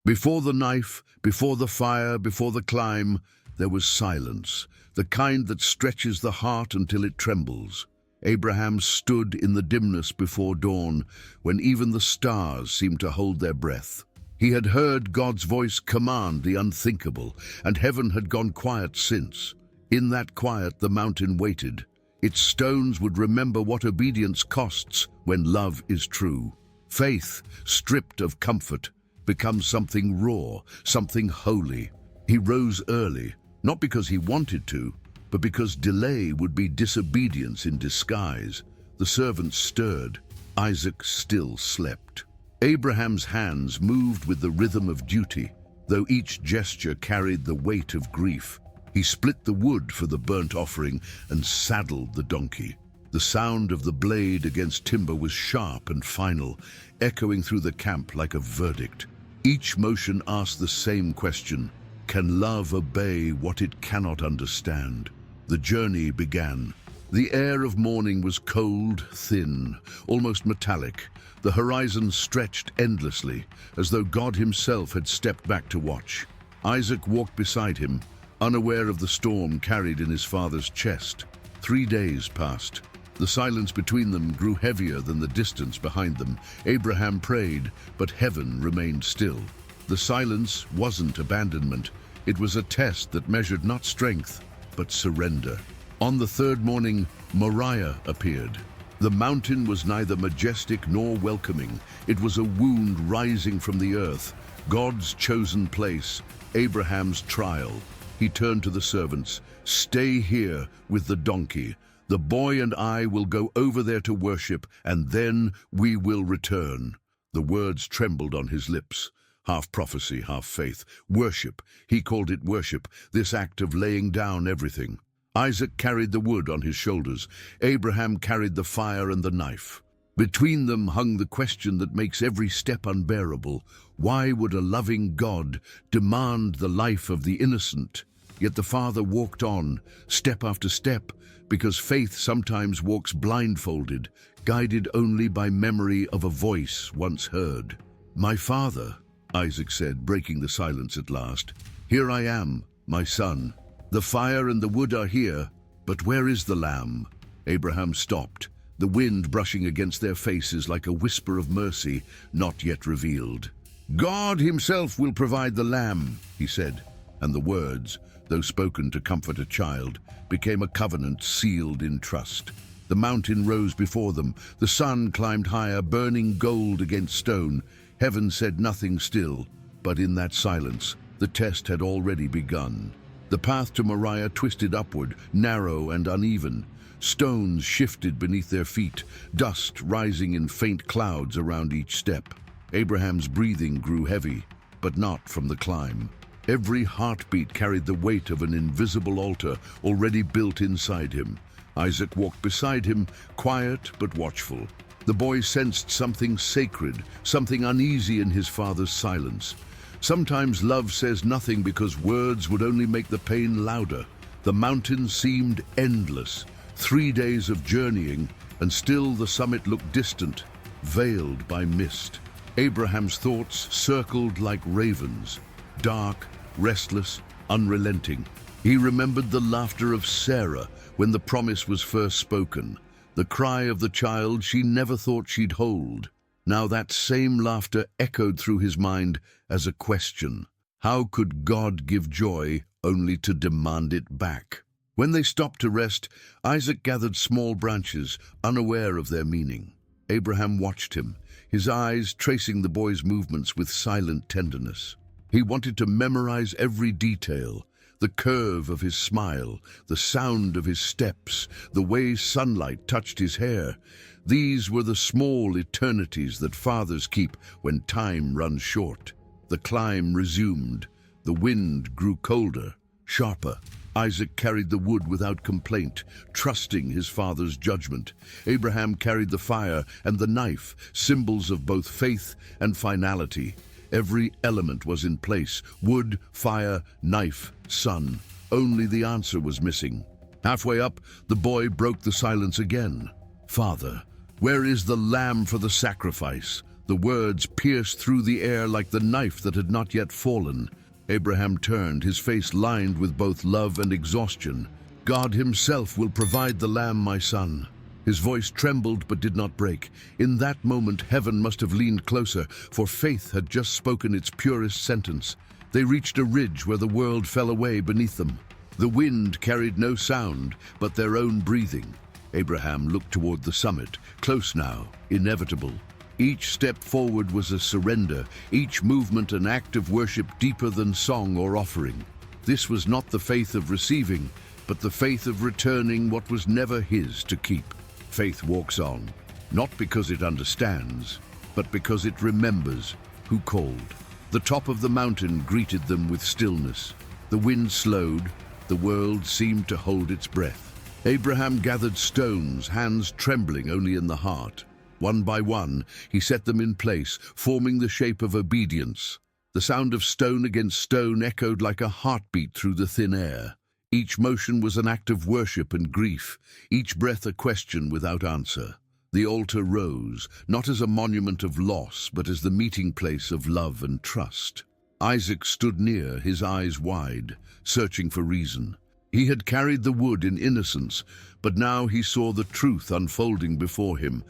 Before the knife, before the fire, before the climb, there was silence, the kind that stretches the heart until it trembles. Abraham stood in the dimness before dawn, when even the stars seemed to hold their breath. He had heard God's voice command the unthinkable, and heaven had gone quiet since. In that quiet, the mountain waited. Its stones would remember what obedience costs when love is true. Faith, stripped of comfort, becomes something raw, something holy. He rose early, not because he wanted to, but because delay would be disobedience in disguise. The servants stirred. Isaac still slept. Abraham's hands moved with the rhythm of duty, though each gesture carried the weight of grief. He split the wood for the burnt offering and saddled the donkey. The sound of the blade against timber was sharp and final, echoing through the camp like a verdict. Each motion asked the same question: can love obey what it cannot understand? The journey began. The air of morning was cold, thin, almost metallic. The horizon stretched endlessly, as though God himself had stepped back to watch. Isaac walked beside him, unaware of the storm carried in his father's chest. 3 days passed. The silence between them grew heavier than the distance behind them. Abraham prayed, but heaven remained still. The silence wasn't abandonment. It was a test that measured not strength, but surrender. On the third morning, Moriah appeared. The mountain was neither majestic nor welcoming. It was a wound rising from the earth, God's chosen place, Abraham's trial. He turned to the servants. "Stay here with the donkey. The boy and I will go over there to worship, and then we will return." The words trembled on his lips, half prophecy, half faith. Worship, he called it worship, this act of laying down everything. Isaac carried the wood on his shoulders. Abraham carried the fire and the knife. Between them hung the question that makes every step unbearable. Why would a loving God demand the life of the innocent? Yet the father walked on, step after step, because faith sometimes walks blindfolded, guided only by memory of a voice once heard. "My father," Isaac said, breaking the silence at last. "Here I am, my son. The fire and the wood are here, but where is the lamb?" Abraham stopped, the wind brushing against their faces like a whisper of mercy not yet revealed. "God himself will provide the lamb," he said, and the words, though spoken to comfort a child, became a covenant sealed in trust. The mountain rose before them. The sun climbed higher, burning gold against stone. Heaven said nothing still, but in that silence, the test had already begun. The path to Moriah twisted upward, narrow and uneven. Stones shifted beneath their feet, dust rising in faint clouds around each step. Abraham's breathing grew heavy, but not from the climb. Every heartbeat carried the weight of an invisible altar already built inside him. Isaac walked beside him, quiet but watchful. The boy sensed something sacred, something uneasy in his father's silence. Sometimes love says nothing because words would only make the pain louder. The mountain seemed endless. 3 days of journeying, and still the summit looked distant, veiled by mist. Abraham's thoughts circled like ravens, dark, restless, unrelenting. He remembered the laughter of Sarah when the promise was first spoken, the cry of the child she never thought she'd hold. Now that same laughter echoed through his mind as a question. How could God give joy only to demand it back? When they stopped to rest, Isaac gathered small branches, unaware of their meaning. Abraham watched him, his eyes tracing the boy's movements with silent tenderness. He wanted to memorize every detail, the curve of his smile, the sound of his steps, the way sunlight touched his hair. These were the small eternities that fathers keep when time runs short. The climb resumed. The wind grew colder, sharper. Isaac carried the wood without complaint, trusting his father's judgment. Abraham carried the fire and the knife, symbols of both faith and finality. Every element was in place: wood, fire, knife, sun. Only the answer was missing. Halfway up, the boy broke the silence again. "Father, where is the lamb for the sacrifice?" The words pierced through the air like the knife that had not yet fallen. Abraham turned, his face lined with both love and exhaustion. "God himself will provide the lamb, my son." His voice trembled but did not break. In that moment, heaven must have leaned closer, for faith had just spoken its purest sentence. They reached a ridge where the world fell away beneath them. The wind carried no sound but their own breathing. Abraham looked toward the summit, close now, inevitable. Each step forward was a surrender, each movement an act of worship deeper than song or offering. This was not the faith of receiving, but the faith of returning what was never his to keep. Faith walks on, not because it understands, but because it remembers who called. The top of the mountain greeted them with stillness. The wind slowed, the world seemed to hold its breath. Abraham gathered stones, hands trembling only in the heart. One by one, he set them in place, forming the shape of obedience. The sound of stone against stone echoed like a heartbeat through the thin air. Each motion was an act of worship and grief, each breath a question without answer. The altar rose, not as a monument of loss, but as the meeting place of love and trust. Isaac stood near, his eyes wide, searching for reason. He had carried the wood in innocence, but now he saw the truth unfolding before him.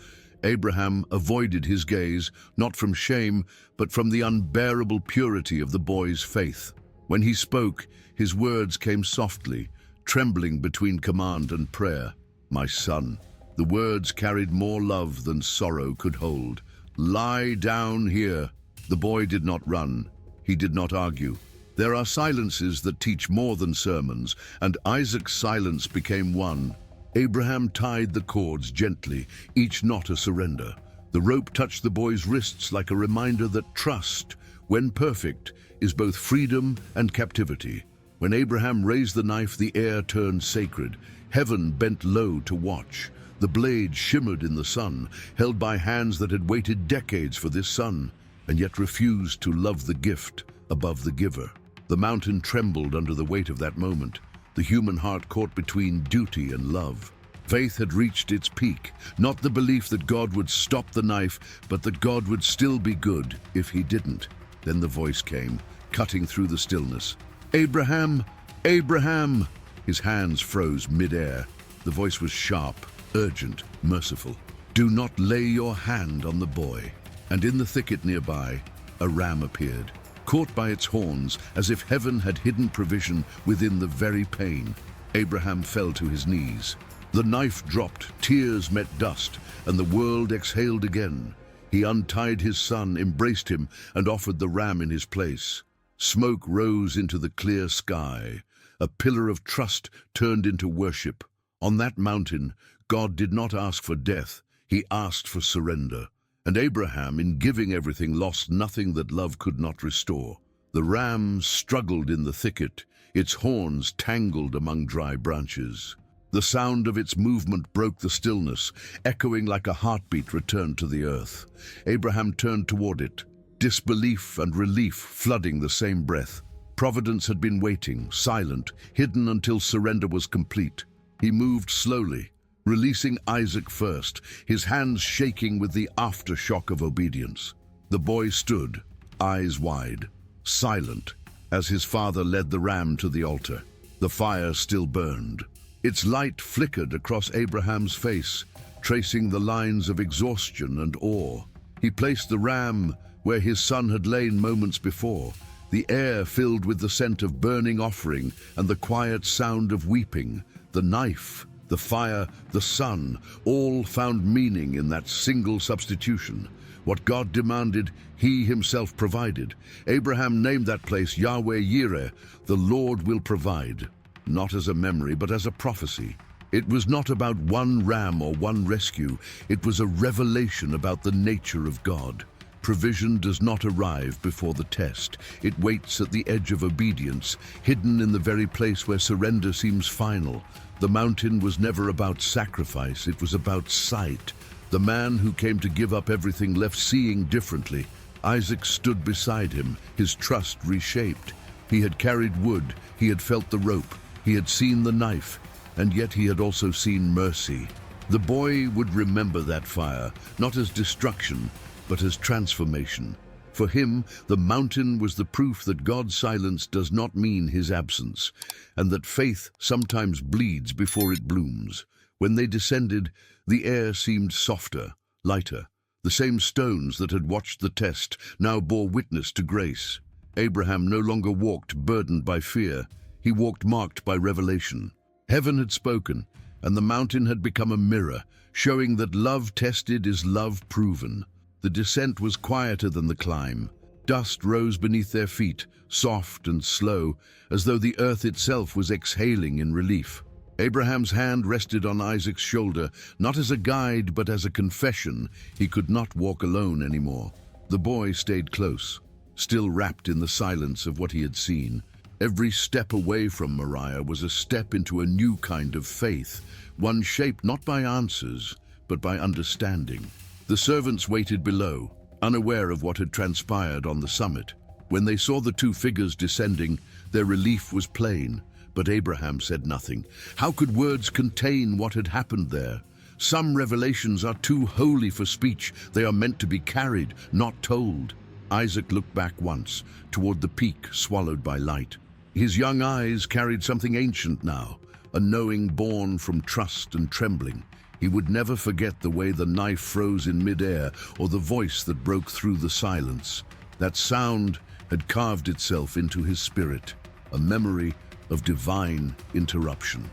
Abraham avoided his gaze, not from shame, but from the unbearable purity of the boy's faith. When he spoke, his words came softly, trembling between command and prayer. "My son." The words carried more love than sorrow could hold. "Lie down here." The boy did not run. He did not argue. There are silences that teach more than sermons, and Isaac's silence became one. Abraham tied the cords gently, each knot a surrender. The rope touched the boy's wrists like a reminder that trust, when perfect, is both freedom and captivity. When Abraham raised the knife, the air turned sacred. Heaven bent low to watch. The blade shimmered in the sun, held by hands that had waited decades for this son, and yet refused to love the gift above the giver. The mountain trembled under the weight of that moment, the human heart caught between duty and love. Faith had reached its peak, not the belief that God would stop the knife, but that God would still be good if he didn't. Then the voice came, cutting through the stillness. "Abraham! Abraham!" His hands froze mid-air. The voice was sharp, urgent, merciful. "Do not lay your hand on the boy." And in the thicket nearby, a ram appeared, caught by its horns, as if heaven had hidden provision within the very pain. Abraham fell to his knees. The knife dropped, tears met dust, and the world exhaled again. He untied his son, embraced him, and offered the ram in his place. Smoke rose into the clear sky. A pillar of trust turned into worship. On that mountain, God did not ask for death, he asked for surrender. And Abraham, in giving everything, lost nothing that love could not restore. The ram struggled in the thicket, its horns tangled among dry branches. The sound of its movement broke the stillness, echoing like a heartbeat returned to the earth. Abraham turned toward it, disbelief and relief flooding the same breath. Providence had been waiting, silent, hidden until surrender was complete. He moved slowly, releasing Isaac first, his hands shaking with the aftershock of obedience. The boy stood, eyes wide, silent, as his father led the ram to the altar. The fire still burned. Its light flickered across Abraham's face, tracing the lines of exhaustion and awe. He placed the ram where his son had lain moments before, the air filled with the scent of burning offering and the quiet sound of weeping. The knife, the fire, the sun, all found meaning in that single substitution. What God demanded, he himself provided. Abraham named that place Yahweh Yireh, the Lord will provide, not as a memory, but as a prophecy. It was not about one ram or one rescue. It was a revelation about the nature of God. Provision does not arrive before the test. It waits at the edge of obedience, hidden in the very place where surrender seems final. The mountain was never about sacrifice, it was about sight. The man who came to give up everything left seeing differently. Isaac stood beside him, his trust reshaped. He had carried wood, he had felt the rope, he had seen the knife, and yet he had also seen mercy. The boy would remember that fire, not as destruction, but as transformation. For him, the mountain was the proof that God's silence does not mean his absence, and that faith sometimes bleeds before it blooms. When they descended, the air seemed softer, lighter. The same stones that had watched the test now bore witness to grace. Abraham no longer walked burdened by fear. He walked marked by revelation. Heaven had spoken, and the mountain had become a mirror, showing that love tested is love proven. The descent was quieter than the climb. Dust rose beneath their feet, soft and slow, as though the earth itself was exhaling in relief. Abraham's hand rested on Isaac's shoulder, not as a guide but as a confession. He could not walk alone anymore. The boy stayed close, still wrapped in the silence of what he had seen. Every step away from Moriah was a step into a new kind of faith, one shaped not by answers, but by understanding. The servants waited below, unaware of what had transpired on the summit. When they saw the two figures descending, their relief was plain, but Abraham said nothing. How could words contain what had happened there? Some revelations are too holy for speech. They are meant to be carried, not told. Isaac looked back once, toward the peak swallowed by light. His young eyes carried something ancient now, a knowing born from trust and trembling. He would never forget the way the knife froze in midair or the voice that broke through the silence. That sound had carved itself into his spirit, a memory of divine interruption.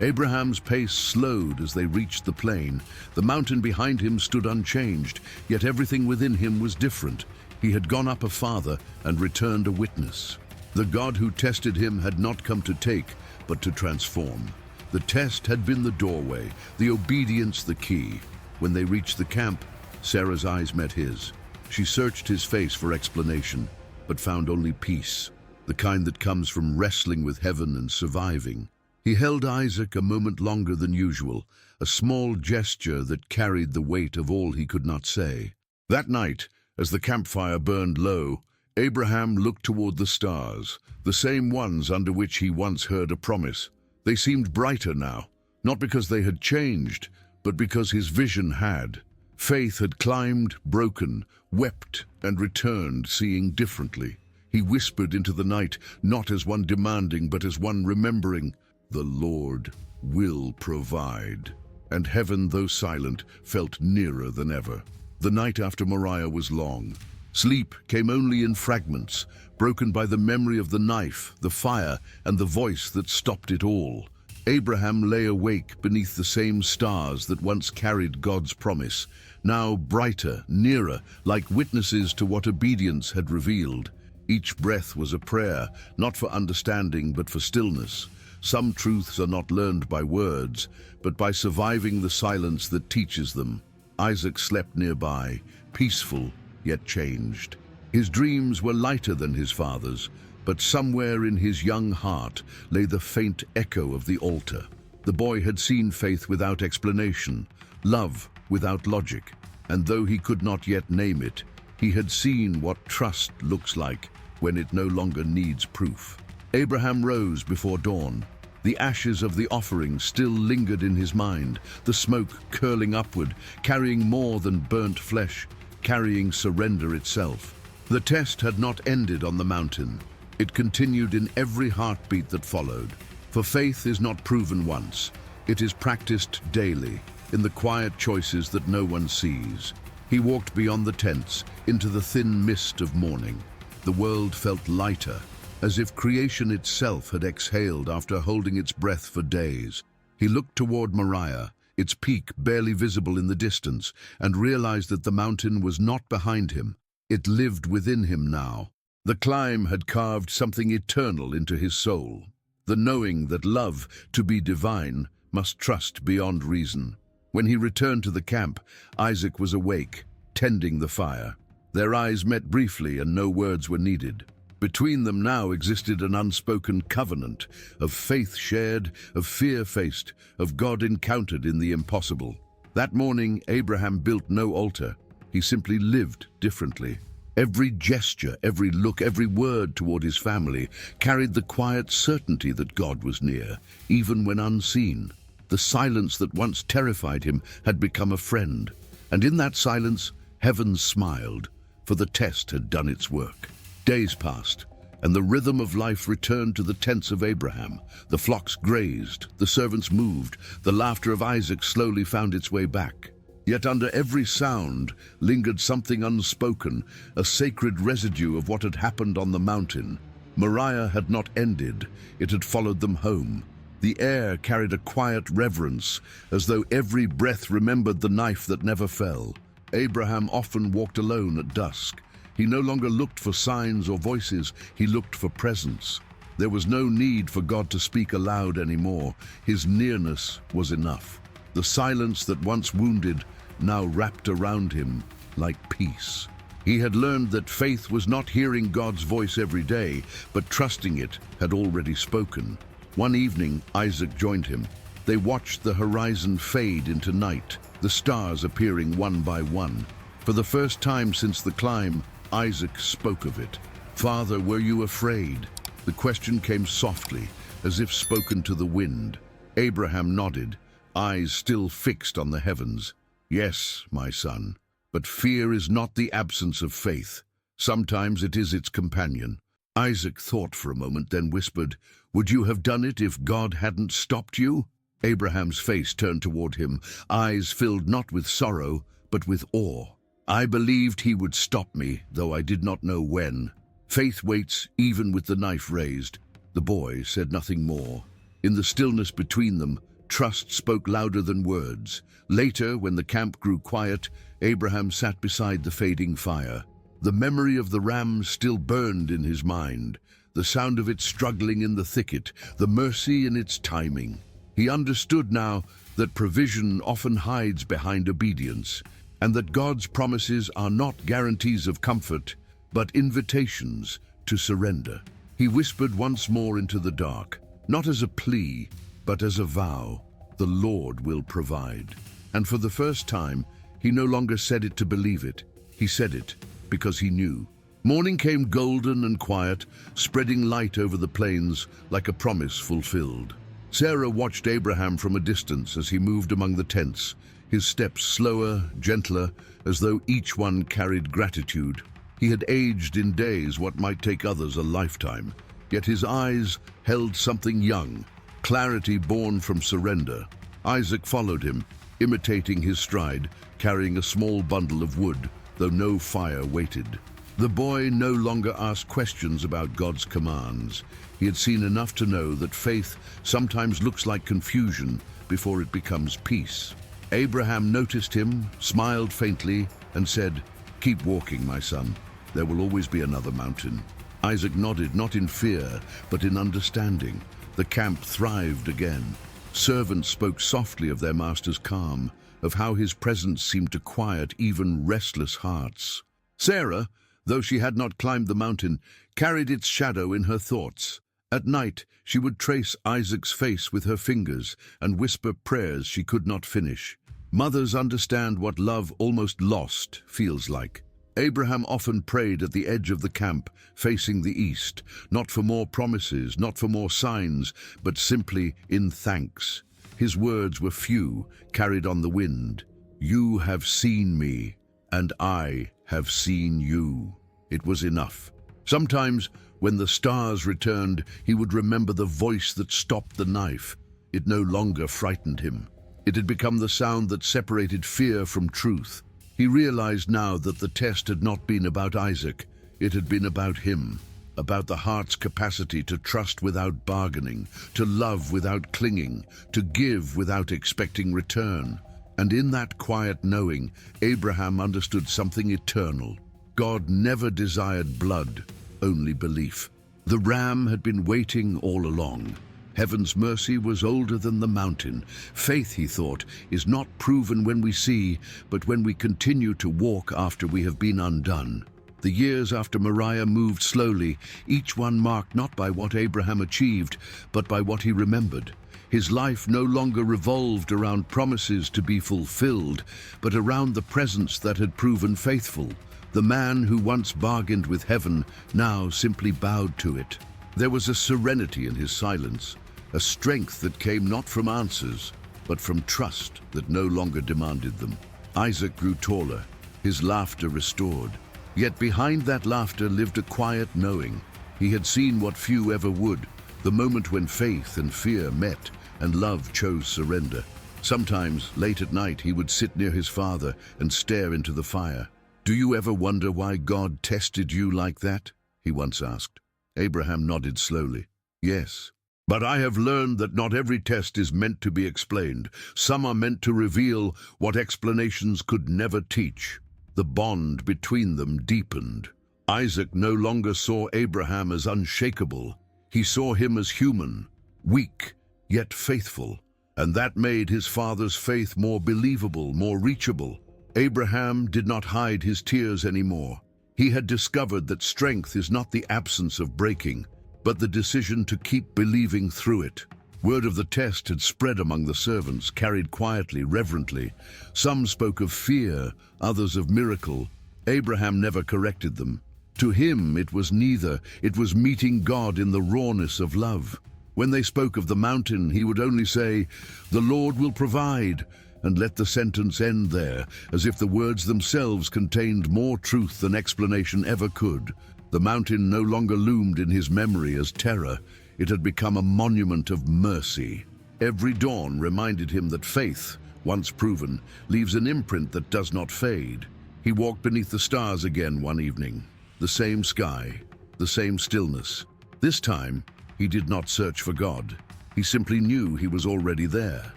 Abraham's pace slowed as they reached the plain. The mountain behind him stood unchanged, yet everything within him was different. He had gone up a father and returned a witness. The God who tested him had not come to take, but to transform. The test had been the doorway, the obedience the key. When they reached the camp, Sarah's eyes met his. She searched his face for explanation, but found only peace, the kind that comes from wrestling with heaven and surviving. He held Isaac a moment longer than usual, a small gesture that carried the weight of all he could not say. That night, as the campfire burned low, Abraham looked toward the stars, the same ones under which he once heard a promise. They seemed brighter now, not because they had changed, but because his vision had. Faith had climbed, broken, wept, and returned, seeing differently. He whispered into the night, not as one demanding, but as one remembering, "The Lord will provide." And heaven, though silent, felt nearer than ever. The night after Moriah was long. Sleep came only in fragments, broken by the memory of the knife, the fire, and the voice that stopped it all. Abraham lay awake beneath the same stars that once carried God's promise, now brighter, nearer, like witnesses to what obedience had revealed. Each breath was a prayer, not for understanding but for stillness. Some truths are not learned by words, but by surviving the silence that teaches them. Isaac slept nearby, peaceful, yet changed. His dreams were lighter than his father's, but somewhere in his young heart lay the faint echo of the altar. The boy had seen faith without explanation, love without logic, and though he could not yet name it, he had seen what trust looks like when it no longer needs proof. Abraham rose before dawn. The ashes of the offering still lingered in his mind, the smoke curling upward, carrying more than burnt flesh, carrying surrender itself. The test had not ended on the mountain. It continued in every heartbeat that followed. For faith is not proven once. It is practiced daily, in the quiet choices that no one sees. He walked beyond the tents, into the thin mist of morning. The world felt lighter, as if creation itself had exhaled after holding its breath for days. He looked toward Moriah, its peak barely visible in the distance, and realized that the mountain was not behind him. It lived within him now. The climb had carved something eternal into his soul. The knowing that love, to be divine, must trust beyond reason. When he returned to the camp, Isaac was awake, tending the fire. Their eyes met briefly and no words were needed. Between them now existed an unspoken covenant, of faith shared, of fear faced, of God encountered in the impossible. That morning, Abraham built no altar. He simply lived differently. Every gesture, every look, every word toward his family carried the quiet certainty that God was near, even when unseen. The silence that once terrified him had become a friend, and in that silence, Heaven smiled, for the test had done its work. Days passed, and the rhythm of life returned to the tents of Abraham. The flocks grazed, the servants moved, the laughter of Isaac slowly found its way back. Yet under every sound lingered something unspoken, a sacred residue of what had happened on the mountain. Moriah had not ended, it had followed them home. The air carried a quiet reverence, as though every breath remembered the knife that never fell. Abraham often walked alone at dusk. He no longer looked for signs or voices, he looked for presence. There was no need for God to speak aloud anymore. His nearness was enough. The silence that once wounded now wrapped around him like peace. He had learned that faith was not hearing God's voice every day, but trusting it had already spoken. One evening, Isaac joined him. They watched the horizon fade into night, the stars appearing one by one. For the first time since the climb, Isaac spoke of it. "Father, were you afraid?" The question came softly, as if spoken to the wind. Abraham nodded, eyes still fixed on the heavens. "Yes, my son, but fear is not the absence of faith. Sometimes it is its companion." Isaac thought for a moment, then whispered, "Would you have done it if God hadn't stopped you?" Abraham's face turned toward him, eyes filled not with sorrow, but with awe. "I believed he would stop me, though I did not know when. Faith waits even with the knife raised." The boy said nothing more. In the stillness between them, trust spoke louder than words. Later, when the camp grew quiet, Abraham sat beside the fading fire. The memory of the ram still burned in his mind, the sound of it struggling in the thicket, the mercy in its timing. He understood now that provision often hides behind obedience, and that God's promises are not guarantees of comfort, but invitations to surrender. He whispered once more into the dark, not as a plea, but as a vow, "The Lord will provide." And for the first time, he no longer said it to believe it. He said it because he knew. Morning came golden and quiet, spreading light over the plains like a promise fulfilled. Sarah watched Abraham from a distance as he moved among the tents, his steps slower, gentler, as though each one carried gratitude. He had aged in days what might take others a lifetime, yet his eyes held something young, clarity born from surrender. Isaac followed him, imitating his stride, carrying a small bundle of wood, though no fire waited. The boy no longer asked questions about God's commands. He had seen enough to know that faith sometimes looks like confusion before it becomes peace. Abraham noticed him, smiled faintly, and said, "Keep walking, my son. There will always be another mountain." Isaac nodded, not in fear, but in understanding. The camp thrived again. Servants spoke softly of their master's calm, of how his presence seemed to quiet even restless hearts. Sarah, though she had not climbed the mountain, carried its shadow in her thoughts. At night, she would trace Isaac's face with her fingers and whisper prayers she could not finish. Mothers understand what love almost lost feels like. Abraham often prayed at the edge of the camp, facing the east, not for more promises, not for more signs, but simply in thanks. His words were few, carried on the wind. "You have seen me, and I have seen you." It was enough. Sometimes, when the stars returned, he would remember the voice that stopped the knife. It no longer frightened him. It had become the sound that separated fear from truth. He realized now that the test had not been about Isaac. It had been about him, about the heart's capacity to trust without bargaining, to love without clinging, to give without expecting return. And in that quiet knowing, Abraham understood something eternal. God never desired blood, only belief. The ram had been waiting all along. Heaven's mercy was older than the mountain. Faith, he thought, is not proven when we see, but when we continue to walk after we have been undone. The years after Moriah moved slowly, each one marked not by what Abraham achieved, but by what he remembered. His life no longer revolved around promises to be fulfilled, but around the presence that had proven faithful. The man who once bargained with heaven now simply bowed to it. There was a serenity in his silence, a strength that came not from answers, but from trust that no longer demanded them. Isaac grew taller, his laughter restored. Yet behind that laughter lived a quiet knowing. He had seen what few ever would, the moment when faith and fear met and love chose surrender. Sometimes, late at night, he would sit near his father and stare into the fire. "Do you ever wonder why God tested you like that?" he once asked. Abraham nodded slowly. "Yes. But I have learned that not every test is meant to be explained. Some are meant to reveal what explanations could never teach." The bond between them deepened. Isaac no longer saw Abraham as unshakable. He saw him as human, weak, yet faithful. And that made his father's faith more believable, more reachable. Abraham did not hide his tears anymore. He had discovered that strength is not the absence of breaking, but the decision to keep believing through it. Word of the test had spread among the servants, carried quietly, reverently. Some spoke of fear, others of miracle. Abraham never corrected them. To him it was neither. It was meeting God in the rawness of love. When they spoke of the mountain, he would only say, "The Lord will provide," and let the sentence end there, as if the words themselves contained more truth than explanation ever could. The mountain no longer loomed in his memory as terror. It had become a monument of mercy. Every dawn reminded him that faith, once proven, leaves an imprint that does not fade. He walked beneath the stars again one evening. The same sky, the same stillness. This time, he did not search for God. He simply knew he was already there.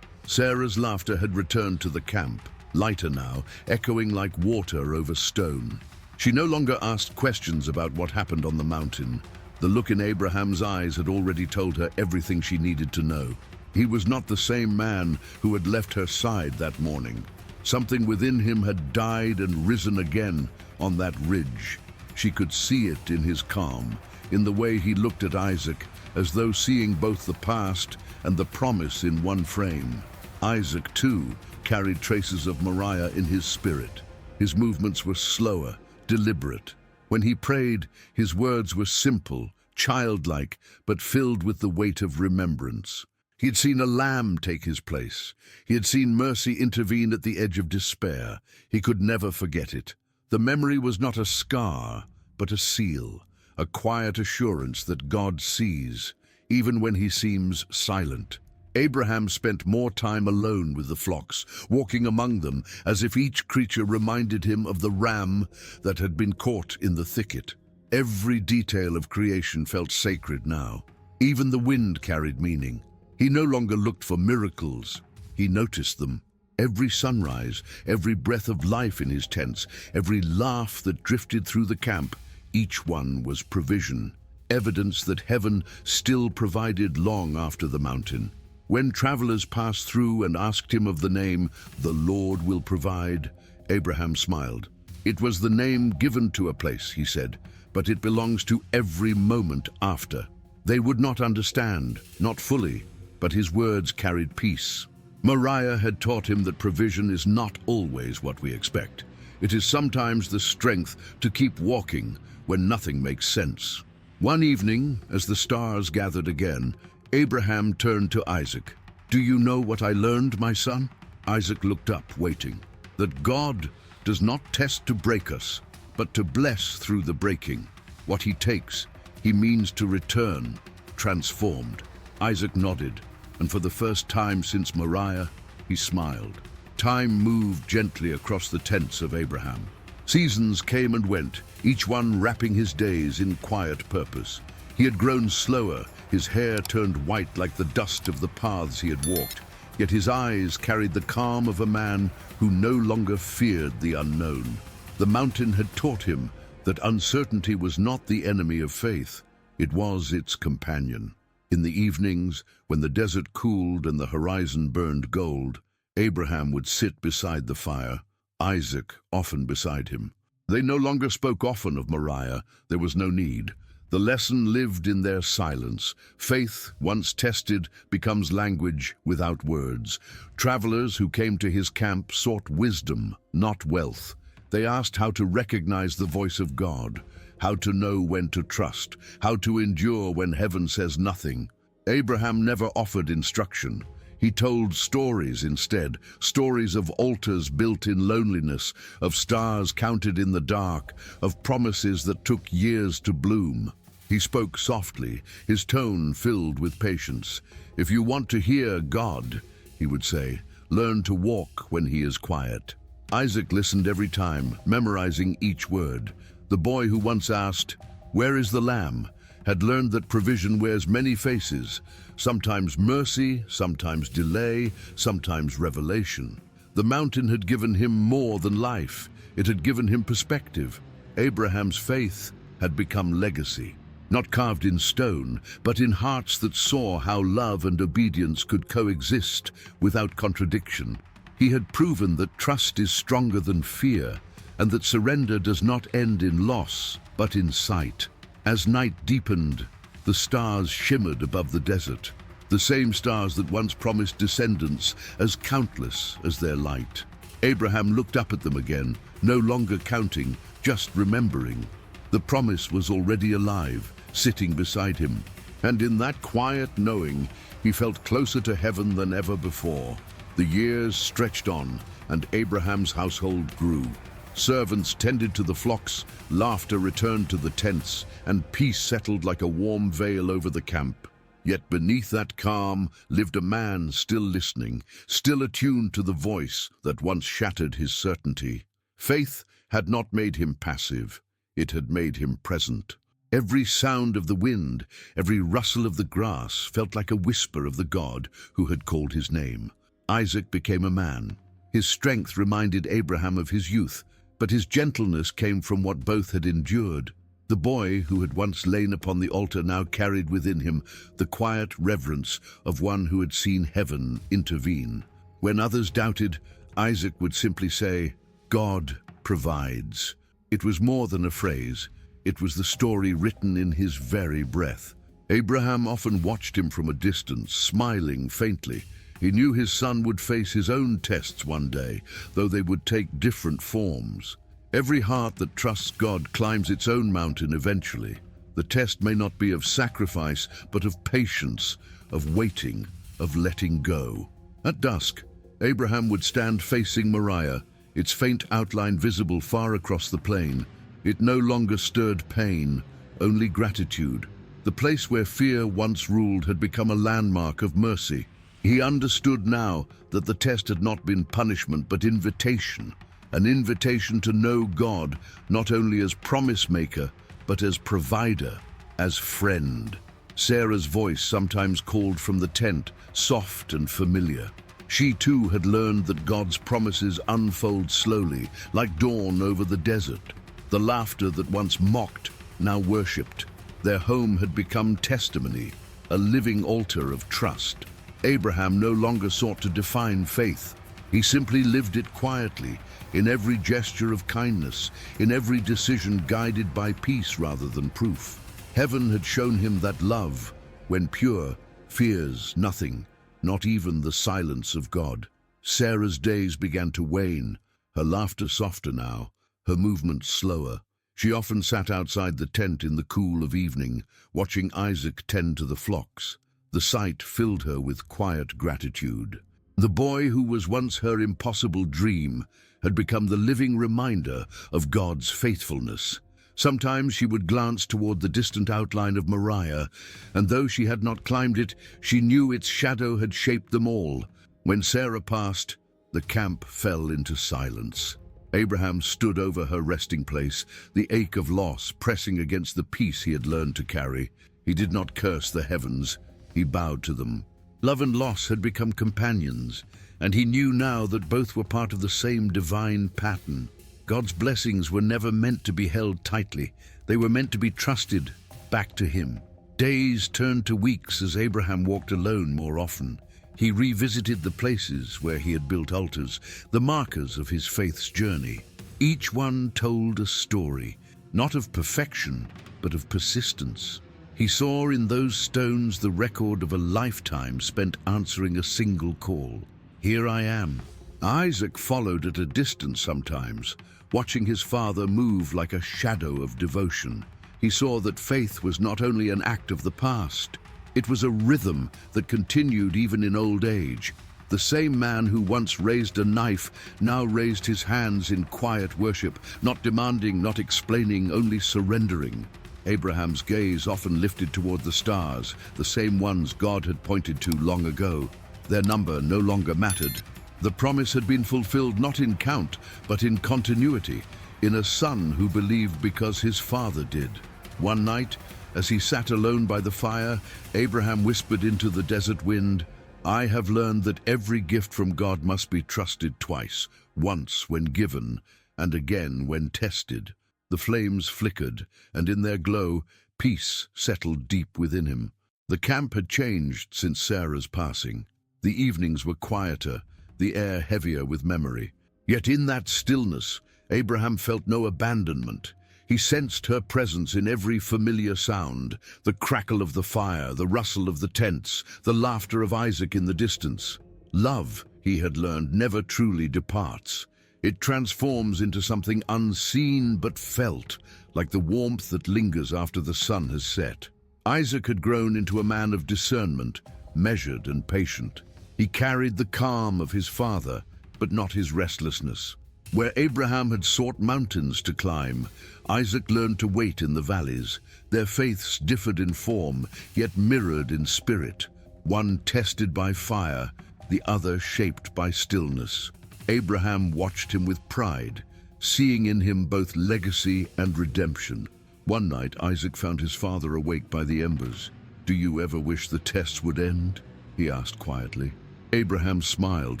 Sarah's laughter had returned to the camp, lighter now, echoing like water over stone. She no longer asked questions about what happened on the mountain. The look in Abraham's eyes had already told her everything she needed to know. He was not the same man who had left her side that morning. Something within him had died and risen again on that ridge. She could see it in his calm, in the way he looked at Isaac, as though seeing both the past and the promise in one frame. Isaac, too, carried traces of Moriah in his spirit. His movements were slower, deliberate. When he prayed, his words were simple, childlike, but filled with the weight of remembrance. He had seen a lamb take his place. He had seen mercy intervene at the edge of despair. He could never forget it. The memory was not a scar, but a seal, a quiet assurance that God sees, even when he seems silent. Abraham spent more time alone with the flocks, walking among them, as if each creature reminded him of the ram that had been caught in the thicket. Every detail of creation felt sacred now. Even the wind carried meaning. He no longer looked for miracles. He noticed them. Every sunrise, every breath of life in his tents, every laugh that drifted through the camp, each one was provision, evidence that heaven still provided long after the mountain. When travelers passed through and asked him of the name, "The Lord will provide," Abraham smiled. "It was the name given to a place," he said, "but it belongs to every moment after." They would not understand, not fully, but his words carried peace. Moriah had taught him that provision is not always what we expect. It is sometimes the strength to keep walking when nothing makes sense. One evening, as the stars gathered again, Abraham turned to Isaac. "Do you know what I learned, my son?" Isaac looked up, waiting. "That God does not test to break us, but to bless through the breaking. What he takes, he means to return, transformed." Isaac nodded, and for the first time since Moriah, he smiled. Time moved gently across the tents of Abraham. Seasons came and went, each one wrapping his days in quiet purpose. He had grown slower, his hair turned white like the dust of the paths he had walked, yet his eyes carried the calm of a man who no longer feared the unknown. The mountain had taught him that uncertainty was not the enemy of faith, it was its companion. In the evenings, when the desert cooled and the horizon burned gold, Abraham would sit beside the fire, Isaac often beside him. They no longer spoke often of Moriah. There was no need. The lesson lived in their silence. Faith, once tested, becomes language without words. Travelers who came to his camp sought wisdom, not wealth. They asked how to recognize the voice of God, how to know when to trust, how to endure when heaven says nothing. Abraham never offered instruction. He told stories instead, stories of altars built in loneliness, of stars counted in the dark, of promises that took years to bloom. He spoke softly, his tone filled with patience. "If you want to hear God," he would say, "learn to walk when he is quiet." Isaac listened every time, memorizing each word. The boy who once asked, "Where is the lamb?" had learned that provision wears many faces, sometimes mercy, sometimes delay, sometimes revelation. The mountain had given him more than life. It had given him perspective. Abraham's faith had become legacy, not carved in stone, but in hearts that saw how love and obedience could coexist without contradiction. He had proven that trust is stronger than fear, and that surrender does not end in loss, but in sight. As night deepened, the stars shimmered above the desert, the same stars that once promised descendants as countless as their light. Abraham looked up at them again, no longer counting, just remembering. The promise was already alive, sitting beside him, and in that quiet knowing, he felt closer to heaven than ever before. The years stretched on, and Abraham's household grew. Servants tended to the flocks, laughter returned to the tents, and peace settled like a warm veil over the camp. Yet beneath that calm lived a man still listening, still attuned to the voice that once shattered his certainty. Faith had not made him passive, it had made him present. Every sound of the wind, every rustle of the grass felt like a whisper of the God who had called his name. Isaac became a man. His strength reminded Abraham of his youth, but his gentleness came from what both had endured. The boy who had once lain upon the altar now carried within him the quiet reverence of one who had seen heaven intervene. When others doubted, Isaac would simply say, "God provides." It was more than a phrase. It was the story written in his very breath. Abraham often watched him from a distance, smiling faintly. He knew his son would face his own tests one day, though they would take different forms. Every heart that trusts God climbs its own mountain eventually. The test may not be of sacrifice, but of patience, of waiting, of letting go. At dusk, Abraham would stand facing Moriah, its faint outline visible far across the plain. It no longer stirred pain, only gratitude. The place where fear once ruled had become a landmark of mercy. He understood now that the test had not been punishment but invitation, an invitation to know God not only as promise maker but as provider, as friend. Sarah's voice sometimes called from the tent, soft and familiar. She too had learned that God's promises unfold slowly, like dawn over the desert. The laughter that once mocked now worshipped. Their home had become testimony, a living altar of trust. Abraham no longer sought to define faith. He simply lived it quietly, in every gesture of kindness, in every decision guided by peace rather than proof. Heaven had shown him that love, when pure, fears nothing, not even the silence of God. Sarah's days began to wane, her laughter softer now, her movements slower. She often sat outside the tent in the cool of evening, watching Isaac tend to the flocks. The sight filled her with quiet gratitude. The boy who was once her impossible dream had become the living reminder of God's faithfulness. Sometimes she would glance toward the distant outline of Moriah, and though she had not climbed it, she knew its shadow had shaped them all. When Sarah passed, the camp fell into silence. Abraham stood over her resting place, the ache of loss pressing against the peace he had learned to carry. He did not curse the heavens, he bowed to them. Love and loss had become companions, and he knew now that both were part of the same divine pattern. God's blessings were never meant to be held tightly. They were meant to be trusted back to him. Days turned to weeks as Abraham walked alone more often. He revisited the places where he had built altars, the markers of his faith's journey. Each one told a story, not of perfection, but of persistence. He saw in those stones the record of a lifetime spent answering a single call. Here I am. Isaac followed at a distance sometimes, watching his father move like a shadow of devotion. He saw that faith was not only an act of the past, It was a rhythm that continued even in old age. The same man who once raised a knife now raised his hands in quiet worship, not demanding, not explaining, only surrendering. Abraham's gaze often lifted toward the stars, the same ones God had pointed to long ago. Their number no longer mattered. The promise had been fulfilled not in count, but in continuity, in a son who believed because his father did. One night, as he sat alone by the fire, Abraham whispered into the desert wind, "I have learned that every gift from God must be trusted twice, once when given, and again when tested." The flames flickered, and in their glow, peace settled deep within him. The camp had changed since Sarah's passing. The evenings were quieter, the air heavier with memory. Yet in that stillness, Abraham felt no abandonment. He sensed her presence in every familiar sound, the crackle of the fire, the rustle of the tents, the laughter of Isaac in the distance. Love, he had learned, never truly departs. It transforms into something unseen but felt, like the warmth that lingers after the sun has set. Isaac had grown into a man of discernment, measured and patient. He carried the calm of his father, but not his restlessness. Where Abraham had sought mountains to climb, Isaac learned to wait in the valleys. Their faiths differed in form, yet mirrored in spirit. One tested by fire, the other shaped by stillness. Abraham watched him with pride, seeing in him both legacy and redemption. One night, Isaac found his father awake by the embers. "Do you ever wish the tests would end?" he asked quietly. Abraham smiled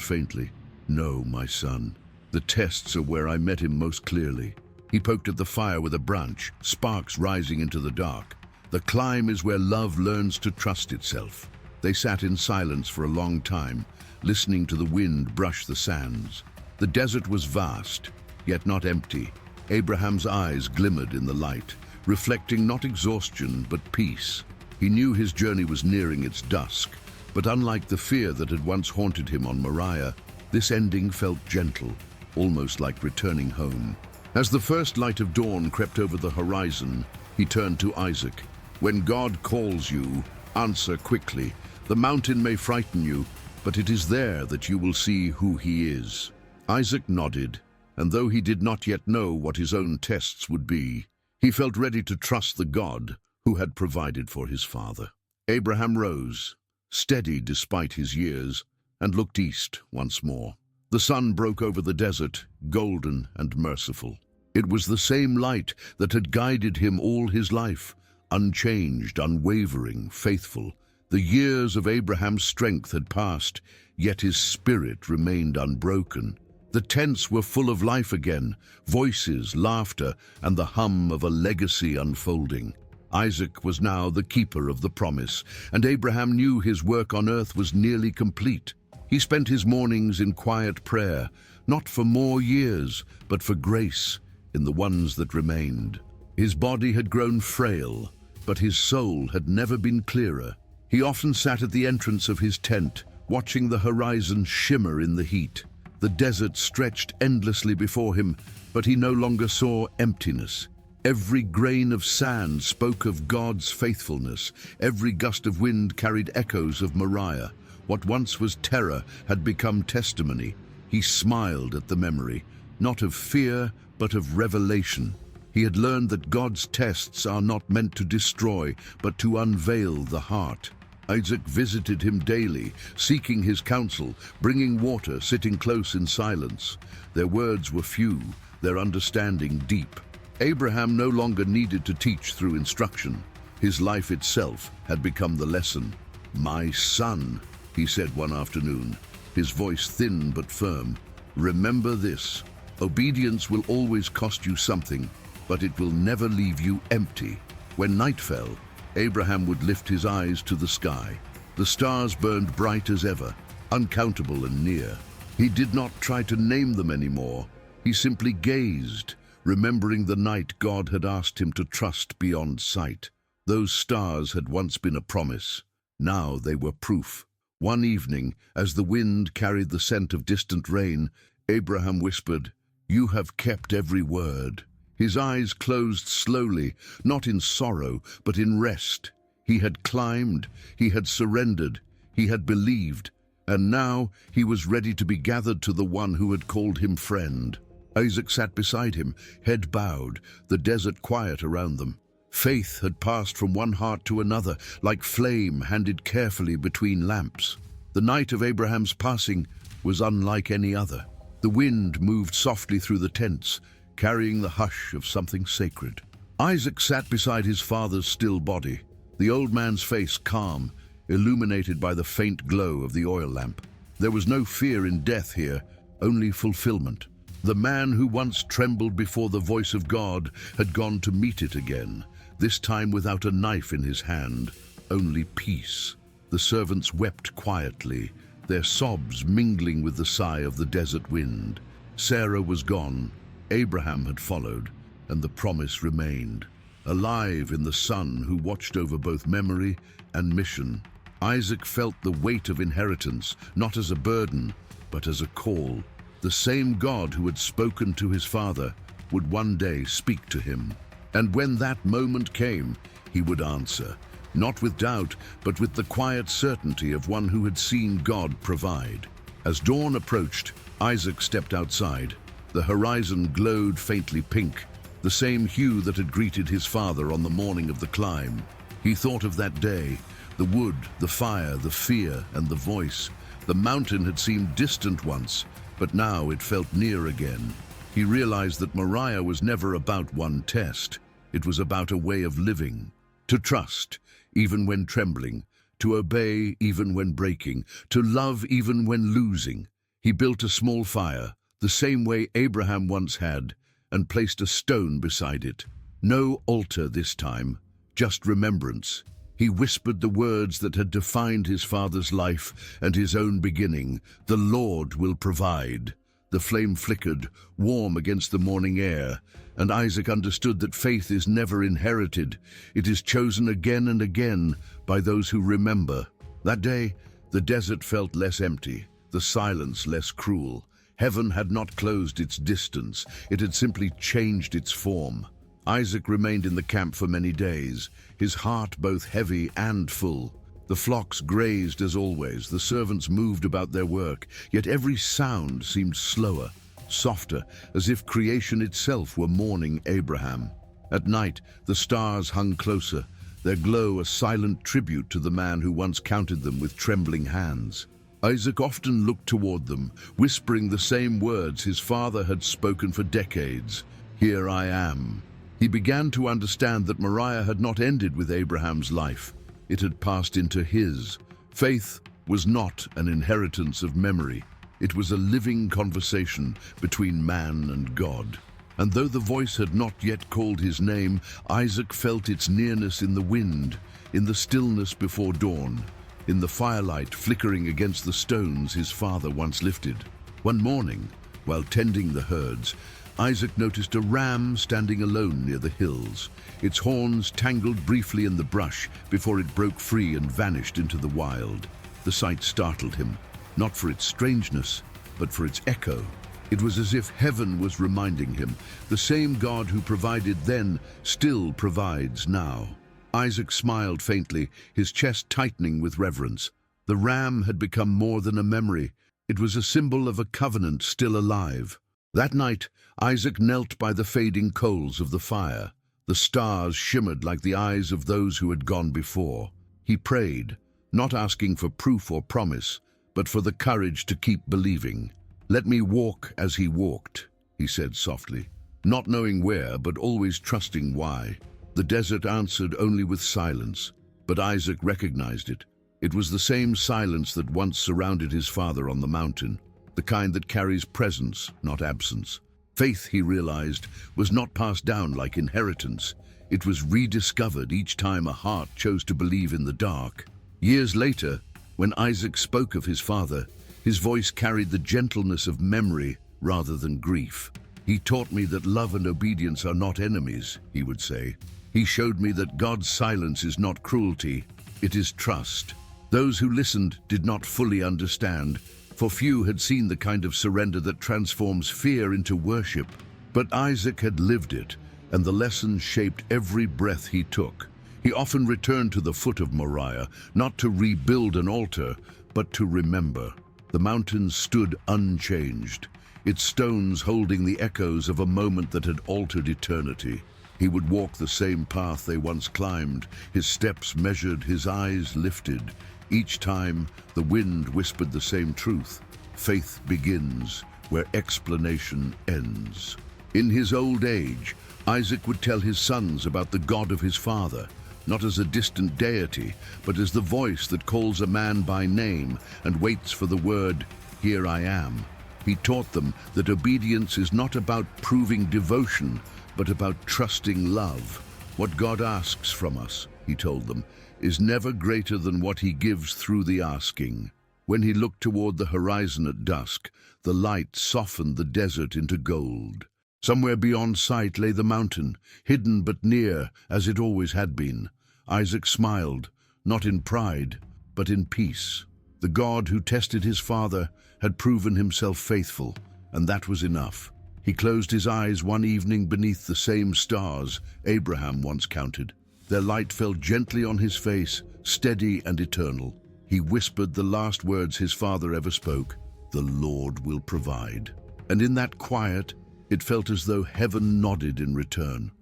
faintly. "No, my son. The tests are where I met him most clearly." He poked at the fire with a branch, sparks rising into the dark. "The climb is where love learns to trust itself." They sat in silence for a long time, listening to the wind brush the sands. The desert was vast, yet not empty. Abraham's eyes glimmered in the light, reflecting not exhaustion but peace. He knew his journey was nearing its dusk, but unlike the fear that had once haunted him on Moriah, this ending felt gentle, almost like returning home. As the first light of dawn crept over the horizon, he turned to Isaac. "When God calls you, answer quickly. The mountain may frighten you, but it is there that you will see who he is." Isaac nodded, and though he did not yet know what his own tests would be, he felt ready to trust the God who had provided for his father. Abraham rose, steady despite his years, and looked east once more. The sun broke over the desert, golden and merciful. It was the same light that had guided him all his life, unchanged, unwavering, faithful. The years of Abraham's strength had passed, yet his spirit remained unbroken. The tents were full of life again, voices, laughter, and the hum of a legacy unfolding. Isaac was now the keeper of the promise, and Abraham knew his work on earth was nearly complete. He spent his mornings in quiet prayer, not for more years, but for grace in the ones that remained. His body had grown frail, but his soul had never been clearer. He often sat at the entrance of his tent, watching the horizon shimmer in the heat. The desert stretched endlessly before him, but he no longer saw emptiness. Every grain of sand spoke of God's faithfulness. Every gust of wind carried echoes of Moriah. What once was terror had become testimony. He smiled at the memory, not of fear, but of revelation. He had learned that God's tests are not meant to destroy, but to unveil the heart. Isaac visited him daily, seeking his counsel, bringing water, sitting close in silence. Their words were few, their understanding deep. Abraham no longer needed to teach through instruction. His life itself had become the lesson. "My son," he said one afternoon, his voice thin but firm, "remember this. Obedience will always cost you something, but it will never leave you empty." When night fell, Abraham would lift his eyes to the sky. The stars burned bright as ever, uncountable and near. He did not try to name them anymore. He simply gazed, remembering the night God had asked him to trust beyond sight. Those stars had once been a promise. Now they were proof. One evening, as the wind carried the scent of distant rain, Abraham whispered, "You have kept every word." His eyes closed slowly, not in sorrow, but in rest. He had climbed, he had surrendered, he had believed, and now he was ready to be gathered to the one who had called him friend. Isaac sat beside him, head bowed, the desert quiet around them. Faith had passed from one heart to another, like flame handed carefully between lamps. The night of Abraham's passing was unlike any other. The wind moved softly through the tents, carrying the hush of something sacred. Isaac sat beside his father's still body, the old man's face calm, illuminated by the faint glow of the oil lamp. There was no fear in death here, only fulfillment. The man who once trembled before the voice of God had gone to meet it again, this time without a knife in his hand, only peace. The servants wept quietly, their sobs mingling with the sigh of the desert wind. Sarah was gone, Abraham had followed, and the promise remained, alive in the son who watched over both memory and mission. Isaac felt the weight of inheritance, not as a burden, but as a call. The same God who had spoken to his father would one day speak to him. And when that moment came, he would answer, not with doubt, but with the quiet certainty of one who had seen God provide. As dawn approached, Isaac stepped outside. The horizon glowed faintly pink, the same hue that had greeted his father on the morning of the climb. He thought of that day, the wood, the fire, the fear, and the voice. The mountain had seemed distant once, but now it felt near again. He realized that Moriah was never about one test. It was about a way of living. To trust, even when trembling. To obey, even when breaking. To love, even when losing. He built a small fire, the same way Abraham once had, and placed a stone beside it. No altar this time, just remembrance. He whispered the words that had defined his father's life and his own beginning. The Lord will provide. The flame flickered, warm against the morning air, and Isaac understood that faith is never inherited. It is chosen again and again by those who remember. That day, the desert felt less empty, the silence less cruel. Heaven had not closed its distance, it had simply changed its form. Isaac remained in the camp for many days, his heart both heavy and full. The flocks grazed as always, the servants moved about their work, yet every sound seemed slower, softer, as if creation itself were mourning Abraham. At night, the stars hung closer, their glow a silent tribute to the man who once counted them with trembling hands. Isaac often looked toward them, whispering the same words his father had spoken for decades. Here I am. He began to understand that Moriah had not ended with Abraham's life. It had passed into his. Faith was not an inheritance of memory. It was a living conversation between man and God. And though the voice had not yet called his name, Isaac felt its nearness in the wind, in the stillness before dawn, in the firelight flickering against the stones his father once lifted. One morning, while tending the herds, Isaac noticed a ram standing alone near the hills. Its horns tangled briefly in the brush before it broke free and vanished into the wild. The sight startled him, not for its strangeness, but for its echo. It was as if heaven was reminding him, the same God who provided then still provides now. Isaac smiled faintly, his chest tightening with reverence. The ram had become more than a memory. It was a symbol of a covenant still alive. That night, Isaac knelt by the fading coals of the fire. The stars shimmered like the eyes of those who had gone before. He prayed, not asking for proof or promise, but for the courage to keep believing. "Let me walk as he walked," he said softly, not knowing where, but always trusting why. The desert answered only with silence, but Isaac recognized it. It was the same silence that once surrounded his father on the mountain, the kind that carries presence, not absence. Faith, he realized, was not passed down like inheritance. It was rediscovered each time a heart chose to believe in the dark. Years later, when Isaac spoke of his father, his voice carried the gentleness of memory rather than grief. "He taught me that love and obedience are not enemies," he would say. "He showed me that God's silence is not cruelty, it is trust." Those who listened did not fully understand, for few had seen the kind of surrender that transforms fear into worship. But Isaac had lived it, and the lesson shaped every breath he took. He often returned to the foot of Moriah, not to rebuild an altar, but to remember. The mountain stood unchanged, its stones holding the echoes of a moment that had altered eternity. He would walk the same path they once climbed, his steps measured, his eyes lifted. Each time, the wind whispered the same truth. Faith begins where explanation ends. In his old age, Isaac would tell his sons about the God of his father, not as a distant deity, but as the voice that calls a man by name and waits for the word, "Here I am." He taught them that obedience is not about proving devotion, but about trusting love. What God asks from us, he told them, is never greater than what he gives through the asking. When he looked toward the horizon at dusk, the light softened the desert into gold. Somewhere beyond sight lay the mountain, hidden but near, as it always had been. Isaac smiled, not in pride, but in peace. The God who tested his father had proven himself faithful, and that was enough. He closed his eyes one evening beneath the same stars Abraham once counted. Their light fell gently on his face, steady and eternal. He whispered the last words his father ever spoke, "The Lord will provide." And in that quiet, it felt as though heaven nodded in return.